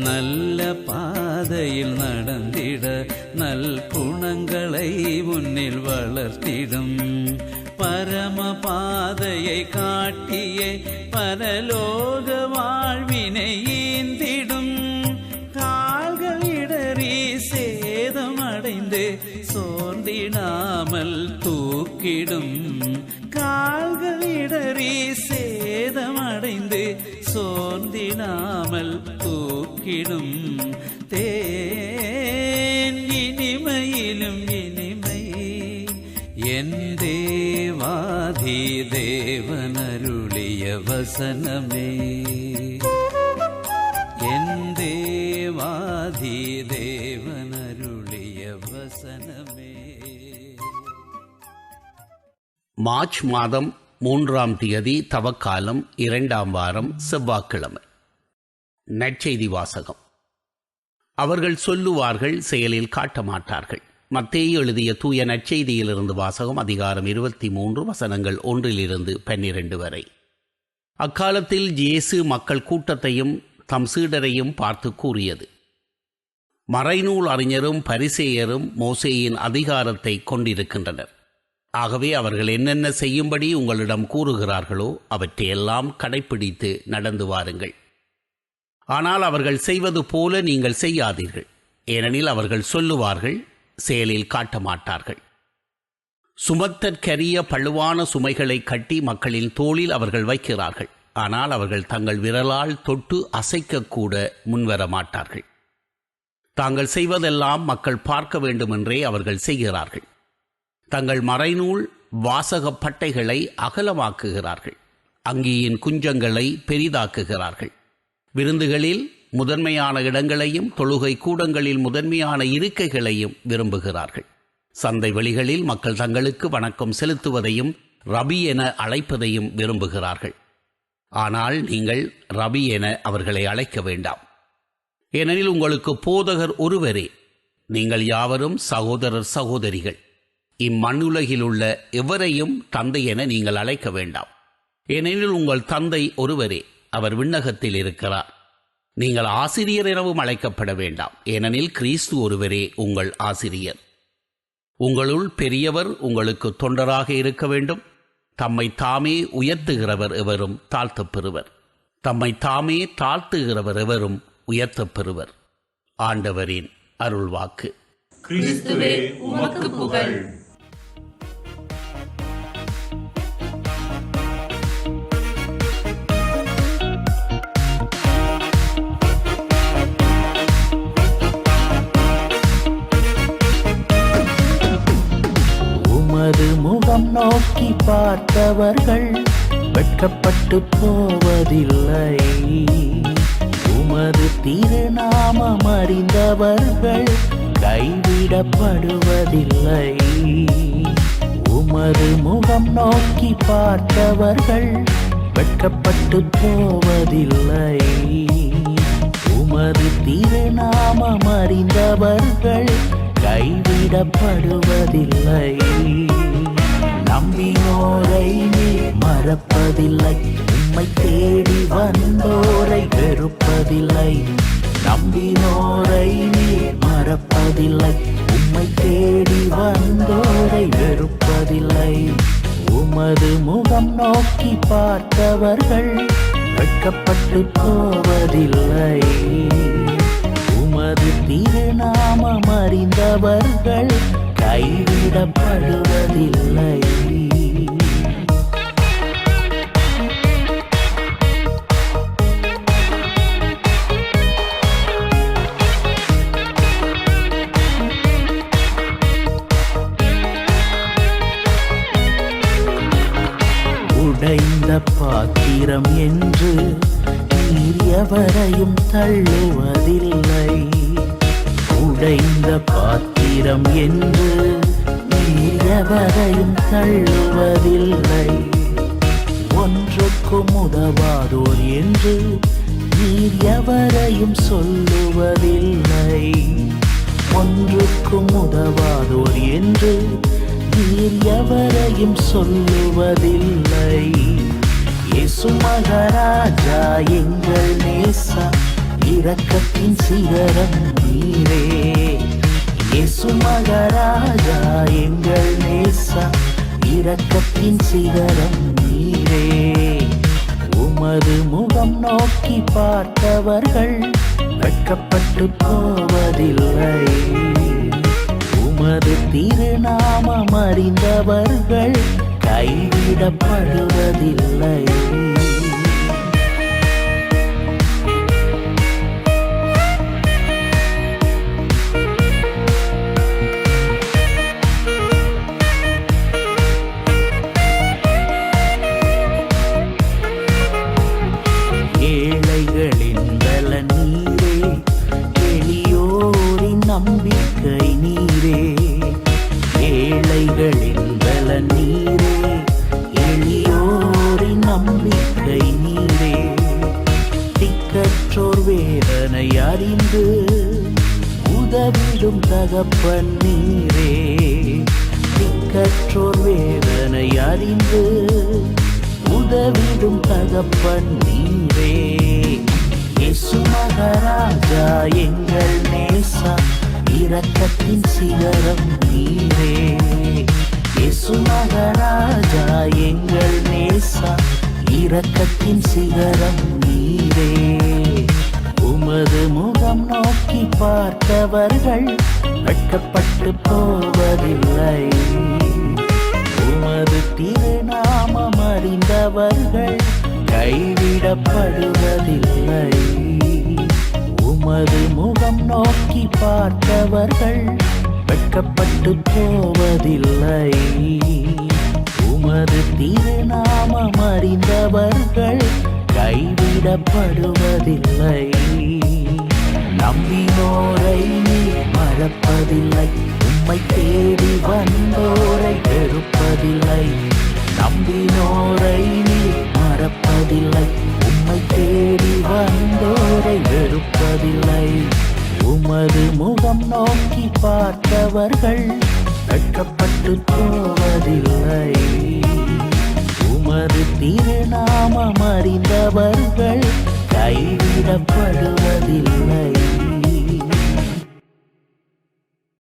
நல்ல பாதையில் நடந்திட நல் குணங்களை முன்னில் வளர்த்திடும் பரம பாதையை காட்டியே பரலோக வாழ்வினை ஈந்திடும் கால்கள் இடறி சேதமடைந்து சோர்ந்திடாமல் தூக்கிடும் கால்கள் இடறி சேதமடைந்து சோர்ந்திடாமல் தூக்கிடும் தேன் இனிமையிலும் இனிமை என் தேவாதி தேவனருளிய வசனமே என் தேவாதி தேவனருளிய வசனமே. மார்ச் மாதம் 3ஆம் தேதி தவக்காலம் 2ஆம் வாரம் செவ்வாய்க்கிழமை. நற்செய்தி வாசகம். அவர்கள் சொல்லுவார்கள், செயலில் காட்ட மாட்டார்கள். மத்தேயு எழுதிய தூய நற்செய்தியிலிருந்து வாசகம். அதிகாரம் 23 வசனங்கள் 1-12 வரை. அக்காலத்தில் இயேசு மக்கள் கூட்டத்தையும் தம் சீடரையும் பார்த்து கூறியது: மறைநூல் அறிஞரும் பரிசேயரும் மோசேயின் அதிகாரத்தை கொண்டிருக்கின்றனர். ஆகவே அவர்கள் என்னென்ன செய்யும்படி உங்களிடம் கூறுகிறார்களோ அவற்றையெல்லாம் கடைப்பிடித்து நடந்து வாருங்கள். ஆனால் அவர்கள் செய்வது போல நீங்கள் செய்யாதீர்கள். ஏனெனில் அவர்கள் சொல்லுவார்கள், செயலில் காட்ட மாட்டார்கள். சுமத்தற்கரிய பழுவான சுமைகளை கட்டி மக்களின் தோளில் அவர்கள் வைக்கிறார்கள். ஆனால் அவர்கள் தங்கள் விரலால் தொட்டு அசைக்கக்கூட முன்வர மாட்டார்கள். தாங்கள் செய்வதெல்லாம் மக்கள் பார்க்க வேண்டுமென்றே அவர்கள் செய்கிறார்கள். தங்கள் மறைநூல் வாசக பட்டைகளை அகலமாக்குகிறார்கள். அங்கியின் குஞ்சங்களை பெரிதாக்குகிறார்கள். விருந்துகளில் முதன்மையான இடங்களையும் தொழுகை கூடங்களில் முதன்மையான இருக்கைகளையும் விரும்புகிறார்கள். சந்தை வெளிகளில் மக்கள் தங்களுக்கு வணக்கம் செலுத்துவதையும் ரபி என அழைப்பதையும் விரும்புகிறார்கள். ஆனால் நீங்கள் ரபி என அவர்களை அழைக்க வேண்டாம். ஏனெனில் உங்களுக்கு போதகர் ஒருவரே. நீங்கள் யாவரும் சகோதரர் சகோதரிகள். இம்மண்ணுலகில் உள்ள எவரையும் தந்தை என நீங்கள் அழைக்க வேண்டாம். ஏனெனில் உங்கள் தந்தை ஒருவரே, அவர் விண்ணகத்தில் இருக்கிறார். நீங்கள் ஆசிரியர் எனவும் அழைக்கப்பட வேண்டாம். ஏனெனில் கிறிஸ்து ஒருவரே உங்கள் ஆசிரியர். உங்களுள் பெரியவர் உங்களுக்கு தொண்டராக இருக்க வேண்டும். தம்மை தாமே உயர்த்துகிறவர் எவரும் தாழ்த்தப் பெறுவர். தம்மை தாமே தாழ்த்துகிறவர் எவரும் உயர்த்தப் பெறுவர். ஆண்டவரின் அருள்வாக்கு. கிறிஸ்துவே உமக்கு புகழ். முகம் நோக்கி பார்த்தவர்கள் வெட்கப்பட்டு போவதில்லை. உமது திருநாமம் அறிந்தவர்கள் கைவிடப்படுவதில்லை. உமது முகம் நோக்கி பார்த்தவர்கள் வெட்கப்பட்டு போவதில்லை. உமது திருநாமம் அறிந்தவர்கள் கைவிடப்படுவதில்லை. நம்பினோரை நீர் மறப்பதில்லை. உம்மை தேடி வந்தோரை வெறுப்பதில்லை. நம்பினோரை நீர் மறப்பதில்லை. உம்மை தேடி வந்தோரை வெறுப்பதில்லை. உமது முகம் நோக்கி பார்த்தவர்கள் வெட்கப்பட்டு போவதில்லை. உமது திருநாமம் அறிந்தவர்கள் கைவிடப்படுவதில்லை. உடைந்த பாத்திரம் என்று நீர் எவரையும் தள்ளுவதில்லை. உடைந்த பாத்திரம் என்று நீர் எவரையும் தள்ளுவதில்லை. ஒன்றுக்கும் உதவாதோர் என்று நீர் எவரையும் சொல்லுவதில்லை. ஒன்றுக்கும் உதவாதோர் என்று நீர் எவரையும் சொல்லுவதில்லை. இயேசு மகாராஜா எங்கள் நேசா, இரக்கத்தின் சிகரம் நீரே. இயேசு மகாராஜா எங்கள் நேசா, இரக்கத்தின் சிகரம் நீரே. உமது முகம் நோக்கி பார்த்தவர்கள் வெட்கப்பட்டு போவதில்லை. உமது திருநாமம் அறிந்தவர்கள் கைவிடப்படுவதில்லை. ஏழைகளின் பலன் நீரே, எளியோரின் நம்பிக்கை நீரே. ஏழைகளின் பலன் நீரே, எளியோரின் நம்பிக்கை நீரே. திக்கற்றோர் வேதனை அறிந்து உதவிடும் தகப்பன் நீரே. திக்கற்றோர் வேதனை அறிந்து உதவிடும் தகப்பன் நீரே. இயேசு மகாராஜா எங்கள் நேசா, இரக்கத்தின் சிகரம் நீரே. இயேசு மகாராஜா எங்கள் நேசா, இரக்கத்தின் சிகரம் நீரே. உமது முகம் நோக்கி பார்த்தவர்கள் வெட்கப்பட்டு போவதில்லை. உமது திருநாமம் அறிந்தவர்கள் கைவிடப்படுவதில்லை. உமது முகம் நோக்கி பார்த்தவர்கள் வெட்கப்பட்டு போவதில்லை. உமது திருநாமம் அறிந்தவர்கள் கைவிடப்படுவதில்லை. நம்பினோரை நீ மறப்பதில்லை, உம்மை தேடி வந்தோரை வெறுப்பதில்லை. நம்பினோரை நீ மறப்பதில்லை, உம்மை தேடி வந்தோரை வெறுப்பதில்லை. உமது முகம் நோக்கி பார்த்தவர்கள் வெட்கப்பட்டு போவதில்லை. உமது திருநாமம் அறிந்தவர்கள் கைவிடப்படுவதில்லை.